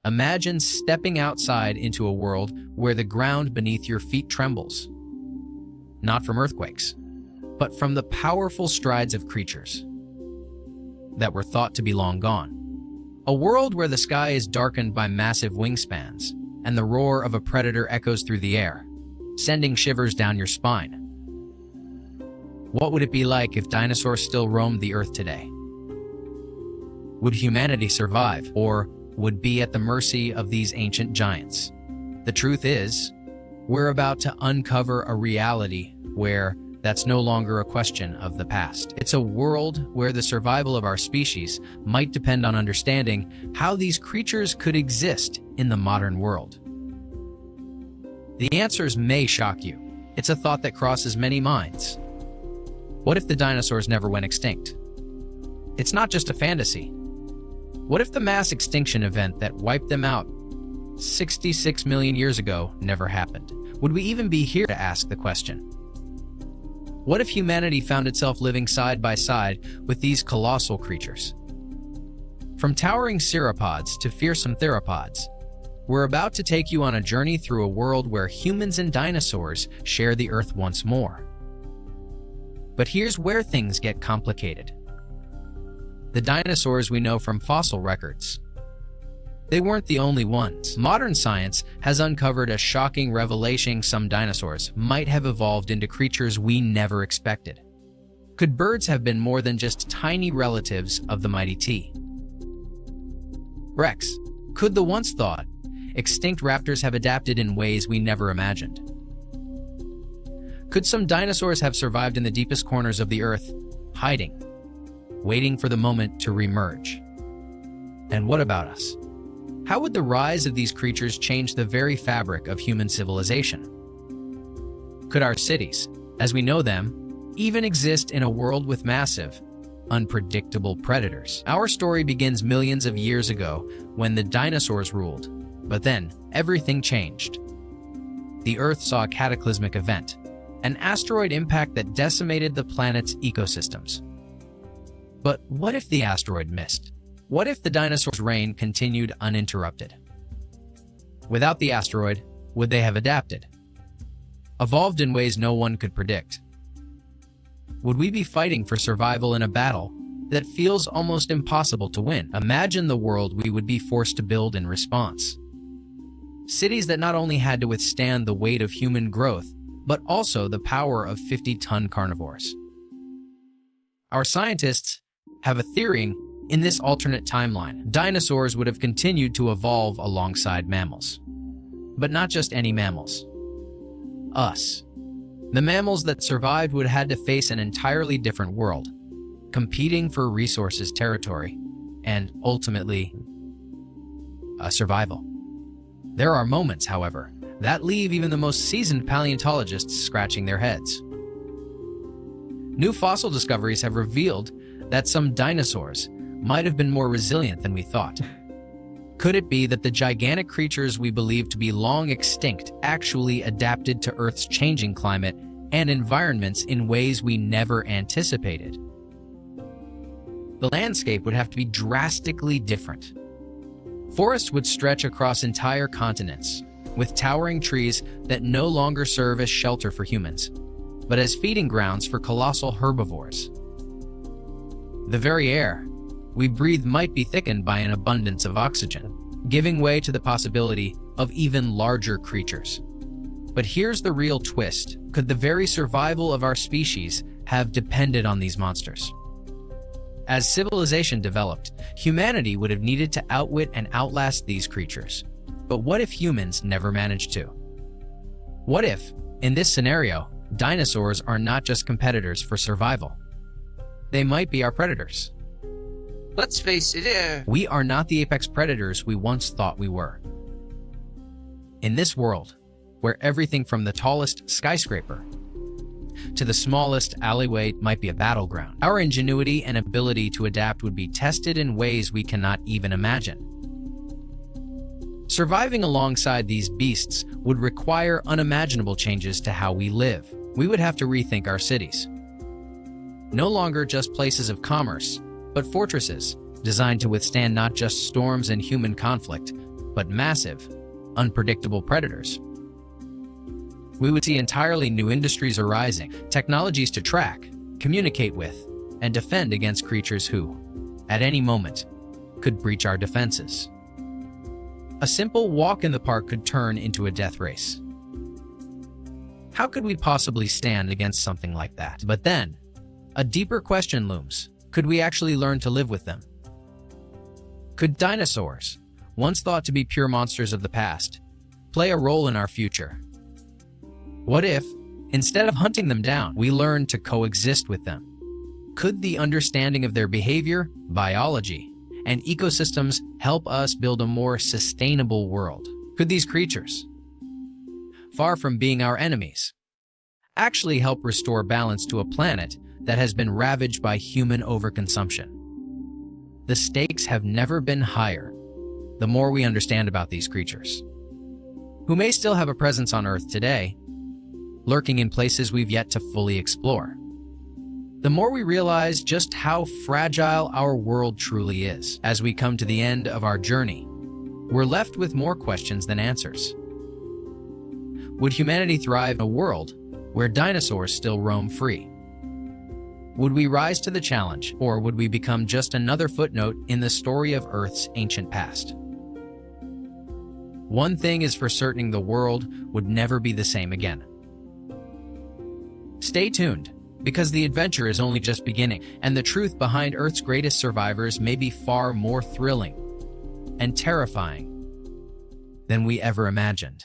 Imagine stepping outside into a world where the ground beneath your feet trembles. Not from earthquakes, but from the powerful strides of creatures that were thought to be long gone. A world where the sky is darkened by massive wingspans, and the roar of a predator echoes through the air, sending shivers down your spine. What would it be like if dinosaurs still roamed the earth today? Would humanity survive, or would be at the mercy of these ancient giants? The truth is, we're about to uncover a reality where that's no longer a question of the past. It's a world where the survival of our species might depend on understanding how these creatures could exist in the modern world. The answers may shock you. It's a thought that crosses many minds. What if the dinosaurs never went extinct? It's not just a fantasy. What if the mass extinction event that wiped them out 66 million years ago never happened? Would we even be here to ask the question? What if humanity found itself living side by side with these colossal creatures? From towering sauropods to fearsome theropods, we're about to take you on a journey through a world where humans and dinosaurs share the Earth once more. But here's where things get complicated. The dinosaurs we know from fossil records. They weren't the only ones. Modern science has uncovered a shocking revelation: some dinosaurs might have evolved into creatures we never expected. Could birds have been more than just tiny relatives of the mighty T. Rex? Could the once thought extinct raptors have adapted in ways we never imagined? Could some dinosaurs have survived in the deepest corners of the Earth, hiding, waiting for the moment to reemerge? And what about us? How would the rise of these creatures change the very fabric of human civilization? Could our cities, as we know them, even exist in a world with massive, unpredictable predators? Our story begins millions of years ago when the dinosaurs ruled, but then everything changed. The Earth saw a cataclysmic event, an asteroid impact that decimated the planet's ecosystems. But what if the asteroid missed? What if the dinosaurs' reign continued uninterrupted? Without the asteroid, would they have adapted? Evolved in ways no one could predict? Would we be fighting for survival in a battle that feels almost impossible to win? Imagine the world we would be forced to build in response. Cities that not only had to withstand the weight of human growth, but also the power of 50-ton carnivores. Our scientists have a theory. In this alternate timeline, dinosaurs would have continued to evolve alongside mammals. But not just any mammals. Us. The mammals that survived would have had to face an entirely different world, competing for resources, territory, and ultimately, survival. There are moments, however, that leave even the most seasoned paleontologists scratching their heads. New fossil discoveries have revealed that some dinosaurs might have been more resilient than we thought. Could it be that the gigantic creatures we believe to be long extinct actually adapted to Earth's changing climate and environments in ways we never anticipated? The landscape would have to be drastically different. Forests would stretch across entire continents, with towering trees that no longer serve as shelter for humans, but as feeding grounds for colossal herbivores. The very air we breathe might be thickened by an abundance of oxygen, giving way to the possibility of even larger creatures. But here's the real twist. Could the very survival of our species have depended on these monsters? As civilization developed, humanity would have needed to outwit and outlast these creatures. But what if humans never managed to? What if, in this scenario, dinosaurs are not just competitors for survival? They might be our predators. Let's face it, we are not the apex predators we once thought we were. In this world, where everything from the tallest skyscraper to the smallest alleyway might be a battleground, our ingenuity and ability to adapt would be tested in ways we cannot even imagine. Surviving alongside these beasts would require unimaginable changes to how we live. We would have to rethink our cities. No longer just places of commerce, but fortresses designed to withstand not just storms and human conflict, but massive, unpredictable predators. We would see entirely new industries arising, technologies to track, communicate with, and defend against creatures who, at any moment, could breach our defenses. A simple walk in the park could turn into a death race. How could we possibly stand against something like that? But then, a deeper question looms. Could we actually learn to live with them? Could dinosaurs, once thought to be pure monsters of the past, play a role in our future? What if, instead of hunting them down, we learned to coexist with them? Could the understanding of their behavior, biology, and ecosystems help us build a more sustainable world? Could these creatures, far from being our enemies, actually help restore balance to a planet that has been ravaged by human overconsumption? The stakes have never been higher the more we understand about these creatures, who may still have a presence on Earth today, lurking in places we've yet to fully explore. The more we realize just how fragile our world truly is. As we come to the end of our journey, we're left with more questions than answers. Would humanity thrive in a world where dinosaurs still roam free? Would we rise to the challenge, or would we become just another footnote in the story of Earth's ancient past? One thing is for certain: the world would never be the same again. Stay tuned, because the adventure is only just beginning, and the truth behind Earth's greatest survivors may be far more thrilling and terrifying than we ever imagined.